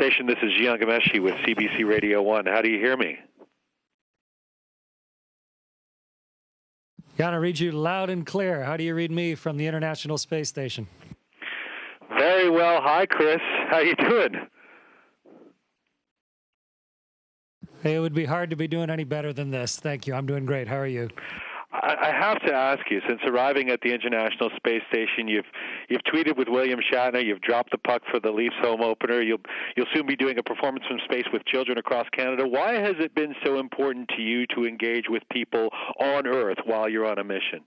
Station. This is Gian Gameshi with CBC Radio 1. How do you hear me? Jan, I read you loud and clear. How do you read me from the International Space Station? Very well. Hi, Chris. How you doing? Hey, it would be hard to be doing any better than this. Thank you. I'm doing great. How are you? I have to ask you, since arriving at the International Space Station, you've tweeted with William Shatner, you've dropped the puck for the Leafs home opener, you'll soon be doing a performance from space with children across Canada. Why has it been so important to you to engage with people on Earth while you're on a mission?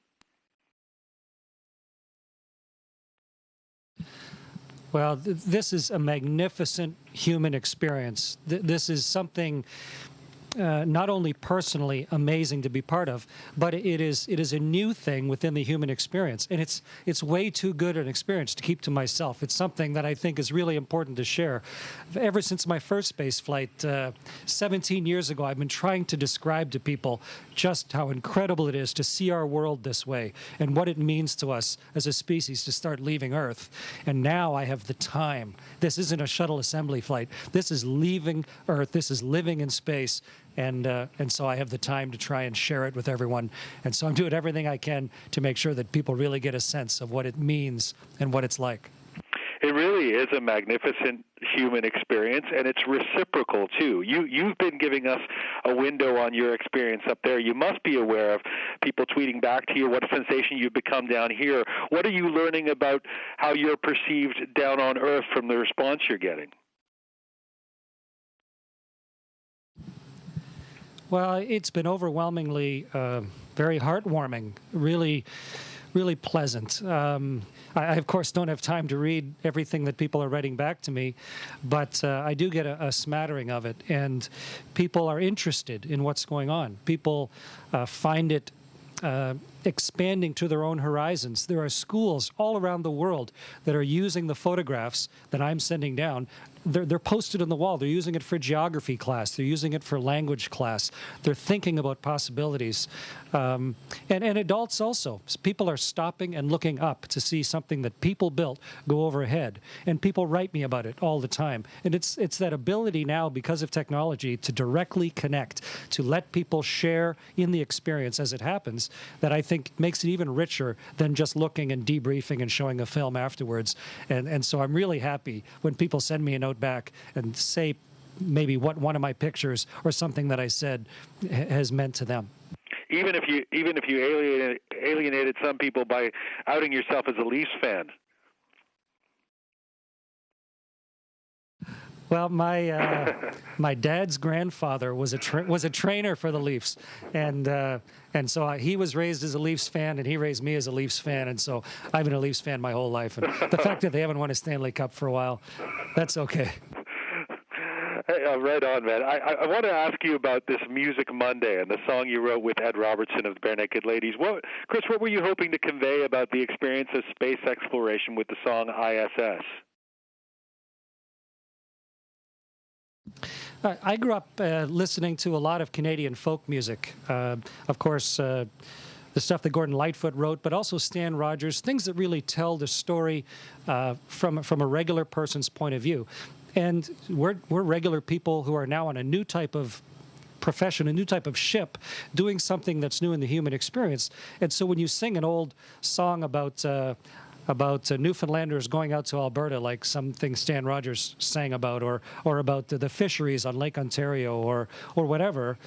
Well, this is a magnificent human experience. This is something not only personally amazing to be part of, but it is a new thing within the human experience, and it's way too good an experience to keep to myself. It's something that I think is really important to share. Ever since my first space flight 17 years ago, I've been trying to describe to people just how incredible it is to see our world this way and what it means to us as a species to start leaving Earth. And now I have the time. This isn't a shuttle assembly flight. This is leaving Earth. This is living in space. And so I have the time to try and share it with everyone. And so I'm doing everything I can to make sure that people really get a sense of what it means and what it's like. It really is a magnificent human experience, and it's reciprocal, too. You've been giving us a window on your experience up there. You must be aware of people tweeting back to you what a sensation you've become down here. What are you learning about how you're perceived down on Earth from the response you're getting? Well, it's been overwhelmingly very heartwarming, really pleasant. I, of course, don't have time to read everything that people are writing back to me, but I do get a smattering of it, and people are interested in what's going on. People find it expanding to their own horizons. There are schools all around the world that are using the photographs that I'm sending down. They're posted on the wall. They're using it for geography class. They're using it for language class. They're thinking about possibilities. And adults also. People are stopping and looking up to see something that people built go overhead. And people write me about it all the time. And it's that ability now, because of technology, to directly connect, to let people share in the experience as it happens, that I think makes it even richer than just looking and debriefing and showing a film afterwards. And so I'm really happy when people send me a note back and say maybe what one of my pictures or something that I said has meant to them. Even if you alienated some people by outing yourself as a Leafs fan. Well, my dad's grandfather was a trainer for the Leafs, and so he was raised as a Leafs fan, and he raised me as a Leafs fan, and so I've been a Leafs fan my whole life. And the fact that they haven't won a Stanley Cup for a while, that's okay. Hey, right on, man. I want to ask you about this Music Monday and the song you wrote with Ed Robertson of the Bare Naked Ladies. Chris, what were you hoping to convey about the experience of space exploration with the song ISS? I grew up listening to a lot of Canadian folk music. Of course, the stuff that Gordon Lightfoot wrote, but also Stan Rogers, things that really tell the story from a regular person's point of view. And we're regular people who are now on a new type of profession, a new type of ship, doing something that's new in the human experience. And so when you sing an old song about Newfoundlanders going out to Alberta, like something Stan Rogers sang about, or about the fisheries on Lake Ontario, or whatever,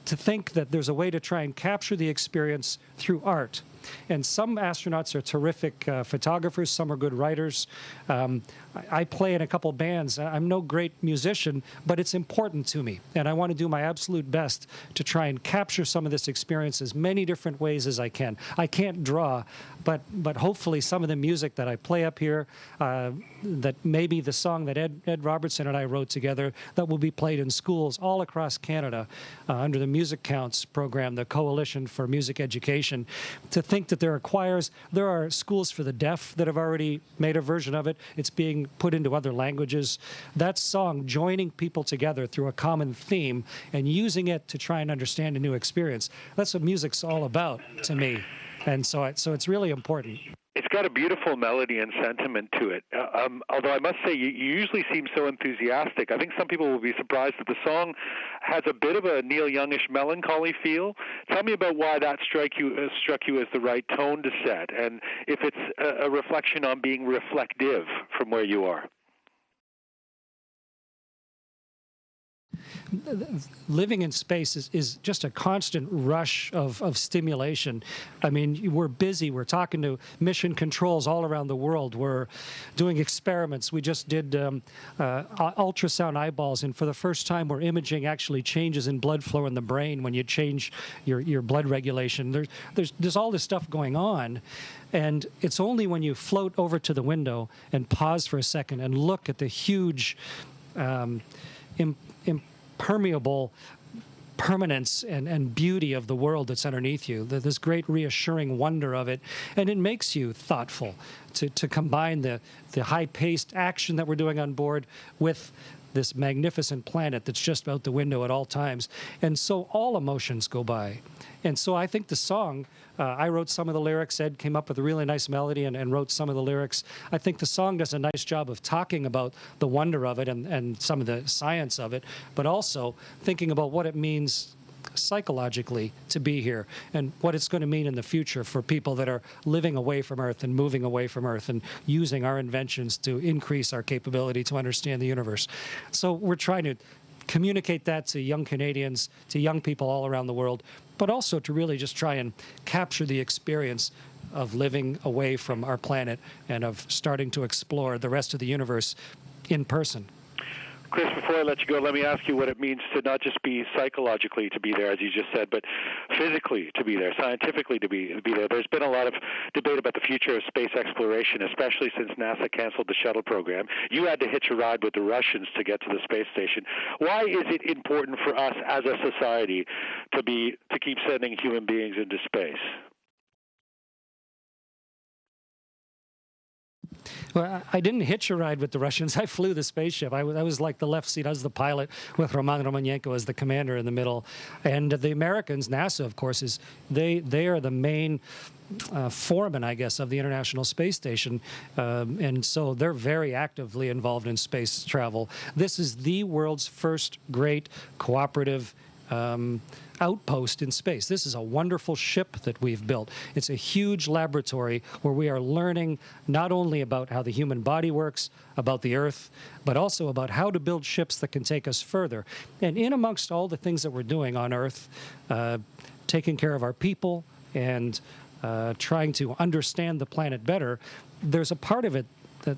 to think that there's a way to try and capture the experience through art. And some astronauts are terrific photographers, some are good writers. I play in a couple bands. I'm no great musician, but it's important to me. And I want to do my absolute best to try and capture some of this experience as many different ways as I can. I can't draw, but hopefully some of the music that I play up here, that maybe the song that Ed Robertson and I wrote together, that will be played in schools all across Canada under the Music Counts program, the Coalition for Music Education, to think that there are choirs, there are schools for the deaf that have already made a version of it. It's being put into other languages. That song, joining people together through a common theme and using it to try and understand a new experience, that's what music's all about to me. And so it's really important. It's got a beautiful melody and sentiment to it. Although I must say, you usually seem so enthusiastic. I think some people will be surprised that the song has a bit of a Neil Youngish melancholy feel. Tell me about why that struck you as the right tone to set, and if it's a reflection on being reflective from where you are. Living in space is just a constant rush of stimulation. I mean, we're busy. We're talking to mission controls all around the world. We're doing experiments. We just did ultrasound eyeballs, and for the first time, we're imaging actually changes in blood flow in the brain when you change your blood regulation. There's all this stuff going on, and it's only when you float over to the window and pause for a second and look at the huge impermeable permanence and beauty of the world that's underneath you, this great reassuring wonder of it, and it makes you thoughtful to combine the high-paced action that we're doing on board with this magnificent planet that's just out the window at all times. And so all emotions go by. And so I think the song, I wrote some of the lyrics, Ed came up with a really nice melody and wrote some of the lyrics. I think the song does a nice job of talking about the wonder of it and some of the science of it, but also thinking about what it means psychologically to be here and what it's going to mean in the future for people that are living away from Earth and moving away from Earth and using our inventions to increase our capability to understand the universe. So we're trying to communicate that to young Canadians, to young people all around the world, but also to really just try and capture the experience of living away from our planet and of starting to explore the rest of the universe in person. Chris, before I let you go, let me ask you what it means to not just be psychologically to be there, as you just said, but physically to be there, scientifically to be there. There's been a lot of debate about the future of space exploration, especially since NASA canceled the shuttle program. You had to hitch a ride with the Russians to get to the space station. Why is it important for us as a society to keep sending human beings into space? Well, I didn't hitch a ride with the Russians. I flew the spaceship. I was like the left seat. I was the pilot with Roman Romanenko as the commander in the middle. And the Americans, NASA, of course, they are the main foreman, I guess, of the International Space Station. And so they're very actively involved in space travel. This is the world's first great cooperative outpost in space. This is a wonderful ship that we've built. It's a huge laboratory where we are learning not only about how the human body works, about the Earth, but also about how to build ships that can take us further. And in amongst all the things that we're doing on Earth, taking care of our people and trying to understand the planet better, there's a part of it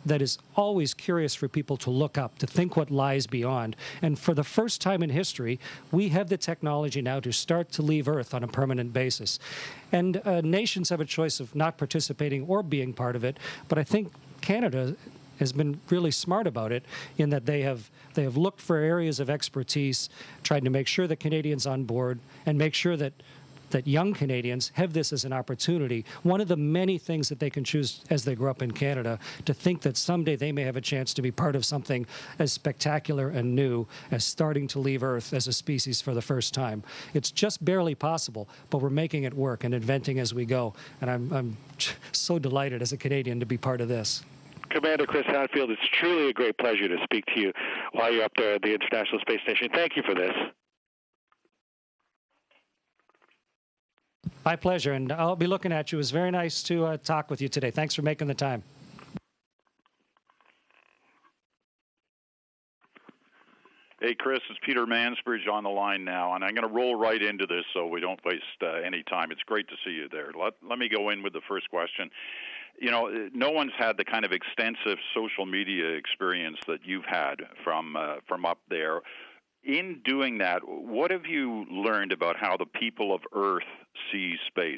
that is always curious for people to look up, to think what lies beyond. And for the first time in history, we have the technology now to start to leave Earth on a permanent basis. And nations have a choice of not participating or being part of it, but I think Canada has been really smart about it in that they have looked for areas of expertise, tried to make sure that Canadians on board and make sure that young Canadians have this as an opportunity. One of the many things that they can choose as they grow up in Canada, to think that someday they may have a chance to be part of something as spectacular and new as starting to leave Earth as a species for the first time. It's just barely possible, but we're making it work and inventing as we go. And I'm so delighted as a Canadian to be part of this. Commander Chris Hadfield, it's truly a great pleasure to speak to you while you're up there at the International Space Station. Thank you for this. My pleasure, and I'll be looking at you. It was very nice to talk with you today. Thanks for making the time. Hey, Chris, it's Peter Mansbridge on the line now, and I'm going to roll right into this so we don't waste any time. It's great to see you there. Let me go in with the first question. You know, no one's had the kind of extensive social media experience that you've had from up there. In doing that, what have you learned about how the people of Earth see space?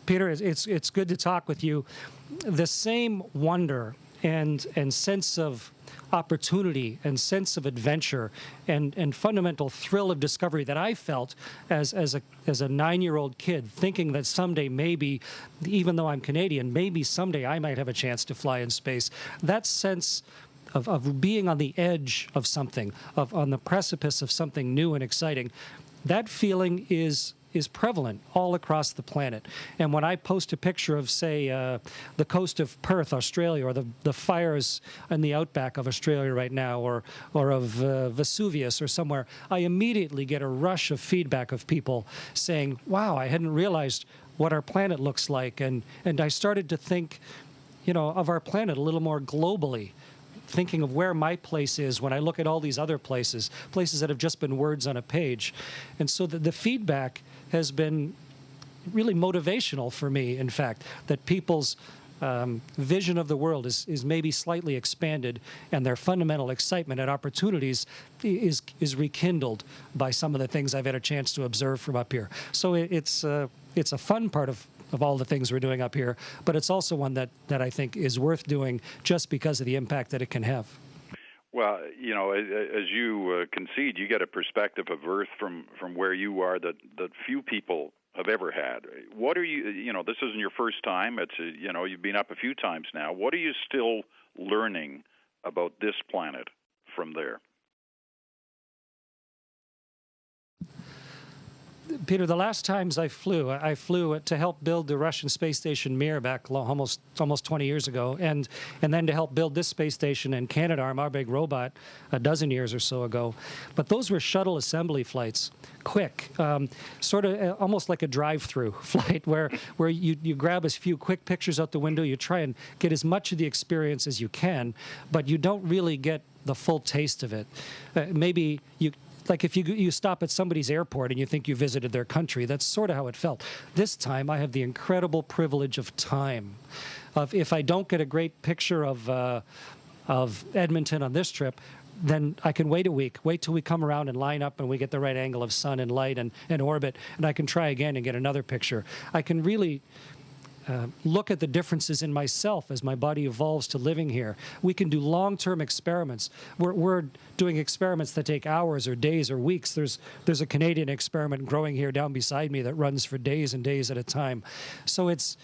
Peter, it's good to talk with you. The same wonder and sense of opportunity and sense of adventure and fundamental thrill of discovery that I felt as a 9-year-old kid, thinking that someday maybe, even though I'm Canadian, maybe someday I might have a chance to fly in space. That sense of being on the edge of something, on the precipice of something new and exciting, that feeling is is prevalent all across the planet. And when I post a picture of, say, the coast of Perth, Australia, or the fires in the outback of Australia right now, or of Vesuvius or somewhere, I immediately get a rush of feedback of people saying, wow, I hadn't realized what our planet looks like. And I started to think, of our planet a little more globally, thinking of where my place is when I look at all these other places that have just been words on a page. And so the feedback has been really motivational for me, in fact, that people's vision of the world is maybe slightly expanded, and their fundamental excitement and opportunities is rekindled by some of the things I've had a chance to observe from up here. So it's a fun part of all the things we're doing up here, but it's also one that I think is worth doing just because of the impact that it can have. Well, as you concede, you get a perspective of Earth from where you are that few people have ever had. What are you, this isn't your first time. It's, you've been up a few times now. What are you still learning about this planet from there? Peter, the last times I flew to help build the Russian space station Mir back almost 20 years ago, and then to help build this space station in Canadarm, our big robot, a dozen years or so ago. But those were shuttle assembly flights, quick, sort of almost like a drive-through flight where you grab a few quick pictures out the window, you try and get as much of the experience as you can, but you don't really get the full taste of it. Maybe like if you stop at somebody's airport and you think you visited their country, that's sort of how it felt. This time I have the incredible privilege of time. If I don't get a great picture of Edmonton on this trip, then I can wait a week, wait till we come around and line up and we get the right angle of sun and light and orbit, and I can try again and get another picture. I can really look at the differences in myself as my body evolves to living here. We can do long-term experiments. We're doing experiments that take hours or days or weeks. There's a Canadian experiment growing here down beside me that runs for days and days at a time. So it's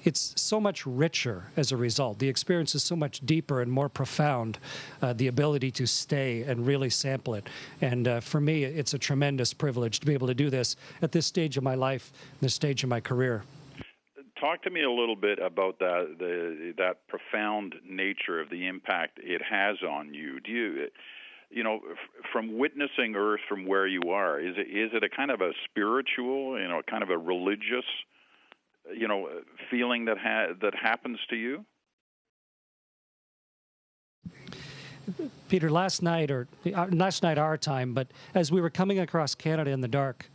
so much richer as a result. The experience is so much deeper and more profound, the ability to stay and really sample it. And for me, it's a tremendous privilege to be able to do this at this stage of my life, this stage of my career. Talk to me a little bit about that profound nature of the impact it has on you. Do you, from witnessing Earth from where you are, is it a kind of a spiritual, kind of a religious, feeling that happens to you? Peter, last night our time, but as we were coming across Canada in the dark,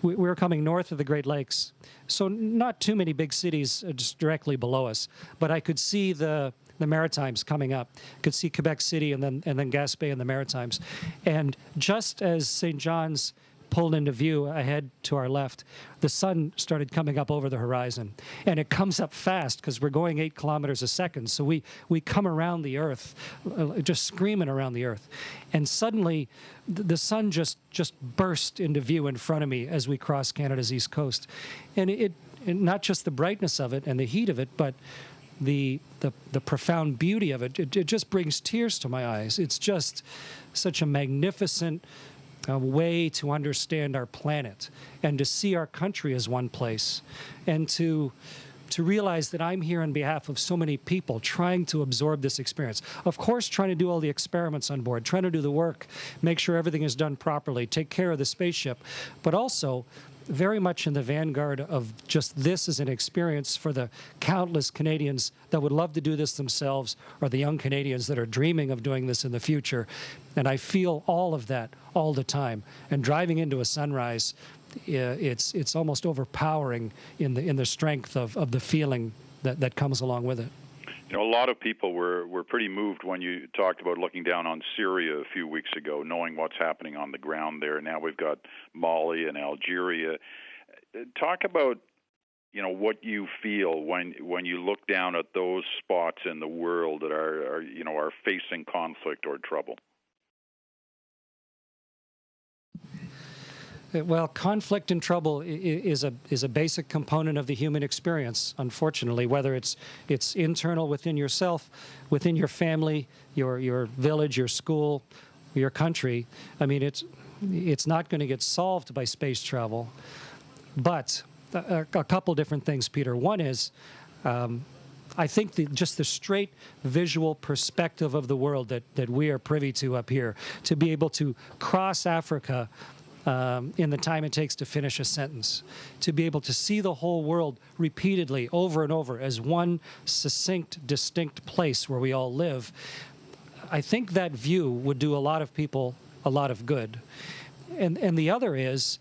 we were coming north of the Great Lakes, so not too many big cities just directly below us, but I could see the Maritimes coming up. Could see Quebec City and then Gaspé and the Maritimes. And just as St. John's pulled into view ahead to our left, the sun started coming up over the horizon. And it comes up fast because we're going 8 kilometers a second. So we come around the Earth, just screaming around the Earth. And suddenly the sun just burst into view in front of me as we cross Canada's east coast. And it not just the brightness of it and the heat of it, but the profound beauty of it. It just brings tears to my eyes. It's just such a magnificent way to understand our planet and to see our country as one place, and to realize that I'm here on behalf of so many people trying to absorb this experience. Of course, trying to do all the experiments on board, trying to do the work, make sure everything is done properly, take care of the spaceship, but also very much in the vanguard of just this as an experience for the countless Canadians that would love to do this themselves, or the young Canadians that are dreaming of doing this in the future. And I feel all of that all the time. And driving into a sunrise, it's almost overpowering in the strength of the feeling that comes along with it. A lot of people were pretty moved when you talked about looking down on Syria a few weeks ago, knowing what's happening on the ground there. Now we've got Mali and Algeria. Talk about, what you feel when you look down at those spots in the world that are facing conflict or trouble. Well, conflict and trouble is a basic component of the human experience, unfortunately, whether it's internal within yourself, within your family, your village, your school, your country. I mean, It's not going to get solved by space travel. But a couple different things, Peter. One is, I think just the straight visual perspective of the world that we are privy to up here, to be able to cross Africa in the time it takes to finish a sentence, to be able to see the whole world repeatedly over and over as one succinct, distinct place where we all live, I think that view would do a lot of people a lot of good. And the other is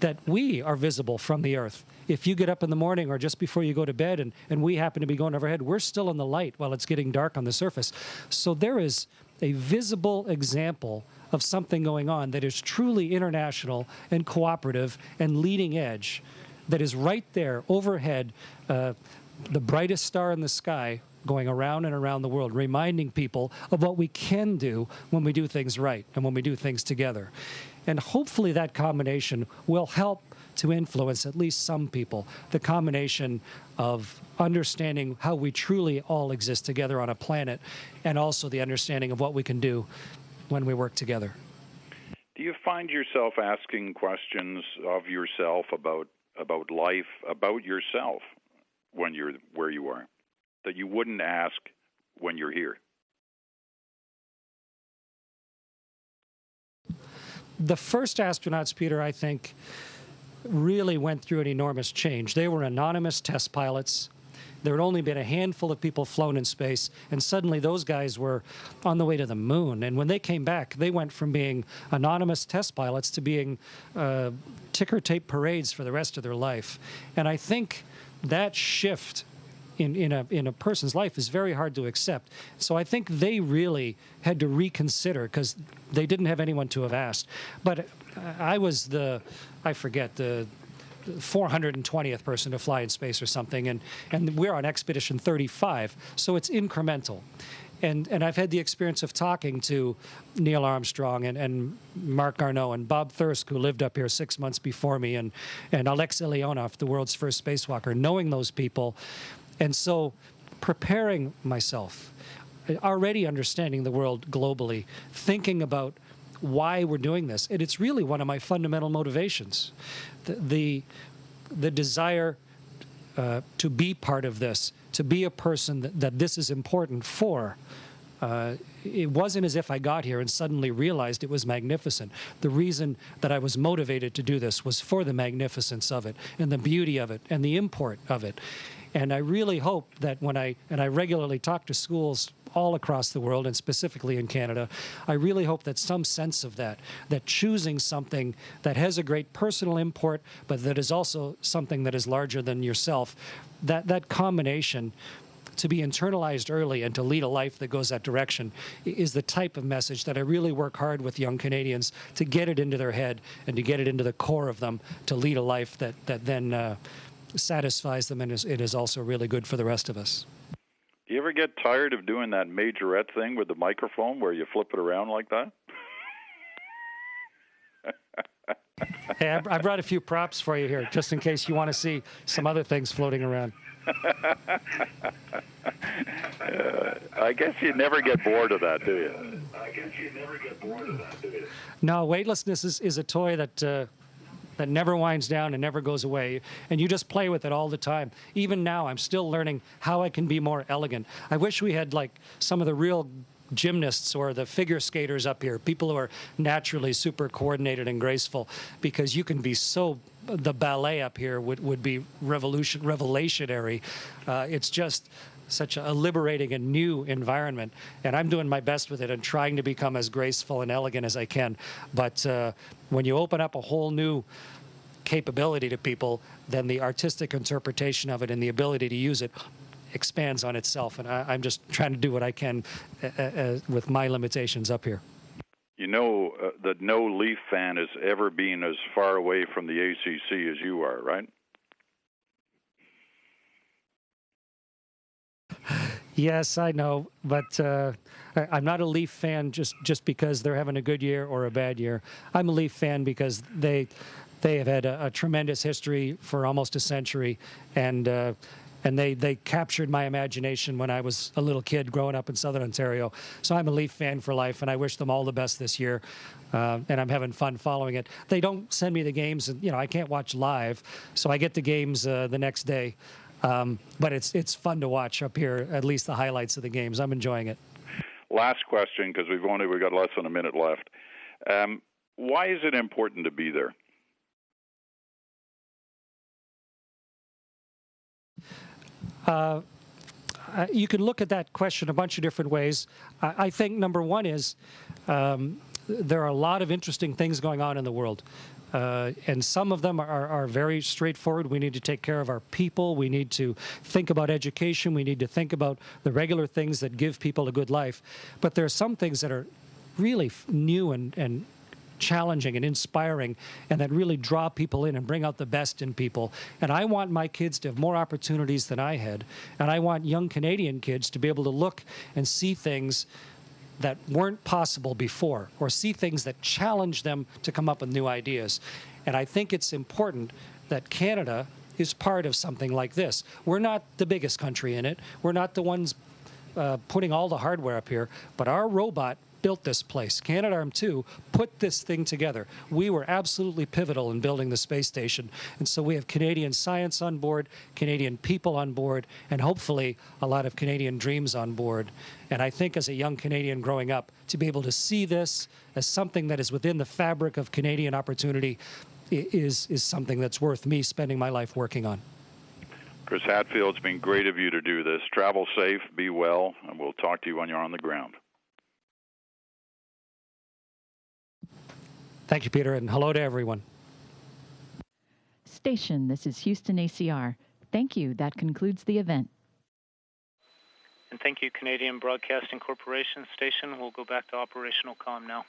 that we are visible from the Earth. If you get up in the morning or just before you go to bed and we happen to be going overhead, we're still in the light while it's getting dark on the surface. So there is a visible example of something going on that is truly international and cooperative and leading edge, that is right there overhead, the brightest star in the sky, going around and around the world, reminding people of what we can do when we do things right and when we do things together. And hopefully that combination will help to influence at least some people, the combination of understanding how we truly all exist together on a planet, and also the understanding of what we can do when we work together. Do you find yourself asking questions of yourself about life, about yourself, when you're where you are, that you wouldn't ask when you're here? The first astronauts, Peter, I think, really went through an enormous change. They were anonymous test pilots. There had only been a handful of people flown in space, and suddenly those guys were on the way to the moon. And when they came back, they went from being anonymous test pilots to being ticker tape parades for the rest of their life. And I think that shift in a person's life is very hard to accept. So I think they really had to reconsider, because they didn't have anyone to have asked. But I was the 420th person to fly in space or something, and we're on Expedition 35, so it's incremental. And I've had the experience of talking to Neil Armstrong and Mark Garneau and Bob Thirsk, who lived up here 6 months before me, and Alexei Leonov, the world's first spacewalker, knowing those people. And so preparing myself, already understanding the world globally, thinking about why we're doing this. And it's really one of my fundamental motivations, the desire to be part of this, to be a person that this is important for. It wasn't as if I got here and suddenly realized it was magnificent. The reason that I was motivated to do this was for the magnificence of it and the beauty of it and the import of it. And I really hope that I regularly talk to schools all across the world, and specifically in Canada, I really hope that some sense of that choosing something that has a great personal import, but that is also something that is larger than yourself, that combination, to be internalized early and to lead a life that goes that direction, is the type of message that I really work hard with young Canadians to get it into their head and to get it into the core of them, to lead a life that then satisfies them, and it is also really good for the rest of us. Do you ever get tired of doing that majorette thing with the microphone where you flip it around like that? Hey, I brought a few props for you here, just in case you want to see some other things floating around. I guess you never get bored of that, do you? No, weightlessness is a toy that never winds down and never goes away. And you just play with it all the time. Even now, I'm still learning how I can be more elegant. I wish we had like some of the real gymnasts or the figure skaters up here, people who are naturally super coordinated and graceful, because you can be so, the ballet up here would be revelationary. It's just such a liberating and new environment, and I'm doing my best with it and trying to become as graceful and elegant as I can. But when you open up a whole new capability to people, then the artistic interpretation of it and the ability to use it expands on itself, and I'm just trying to do what I can with my limitations up here. You know that no Leaf fan has ever been as far away from the ACC as you are, right? Yes, I know, but I'm not a Leaf fan just because they're having a good year or a bad year. I'm a Leaf fan because they have had a tremendous history for almost a century, and and they captured my imagination when I was a little kid growing up in Southern Ontario. So I'm a Leaf fan for life, and I wish them all the best this year. And I'm having fun following it. They don't send me the games, and I can't watch live, so I get the games the next day. But it's fun to watch up here, at least the highlights of the games. I'm enjoying it. Last question, because we've got less than a minute left. Why is it important to be there? You can look at that question a bunch of different ways. I think number one is there are a lot of interesting things going on in the world. And some of them are very straightforward. We need to take care of our people. We need to think about education. We need to think about the regular things that give people a good life. But there are some things that are really new and challenging and inspiring, and that really draw people in and bring out the best in people. And I want my kids to have more opportunities than I had. And I want young Canadian kids to be able to look and see things that weren't possible before, or see things that challenge them to come up with new ideas. And I think it's important that Canada is part of something like this. We're not the biggest country in it. We're not the ones putting all the hardware up here, but our robot built this place. Canadarm2 put this thing together. We were absolutely pivotal in building the space station. And so we have Canadian science on board, Canadian people on board, and hopefully a lot of Canadian dreams on board. And I think as a young Canadian growing up, to be able to see this as something that is within the fabric of Canadian opportunity is something that's worth me spending my life working on. Chris Hadfield, it's been great of you to do this. Travel safe, be well, and we'll talk to you when you're on the ground. Thank you, Peter, and hello to everyone. Station, this is Houston ACR. Thank you. That concludes the event. And thank you, Canadian Broadcasting Corporation. Station, we'll go back to operational comm now.